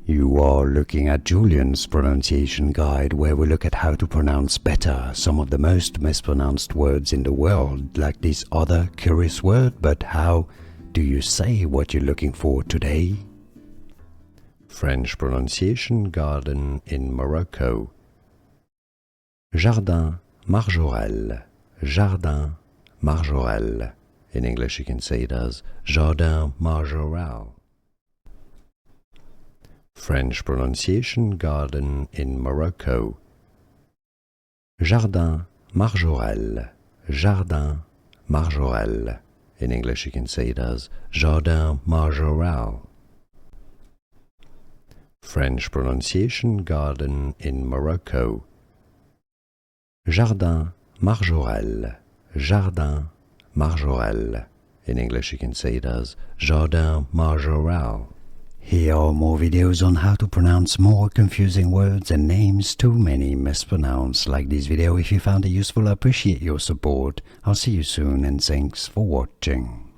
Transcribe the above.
You are looking at Julian's pronunciation guide, where we look at how to pronounce better some of the most mispronounced words in the world, like this other curious word. But how do you say what you're looking for today? French pronunciation garden in Morocco. Jardin Marjorelle. Jardin Marjorelle. In English you can say it as Jardin Marjorelle. French pronunciation garden in Morocco. Jardin Marjorelle. Jardin Marjorelle. In English you can say it as Jardin Marjorelle. French pronunciation garden in Morocco. Jardin Marjorelle. Jardin Marjorelle. In English you can say it as Jardin Marjorelle. Here are more videos on how to pronounce more confusing words and names too many mispronounced. Like this video if you found it useful. I appreciate your support. I'll see you soon and thanks for watching.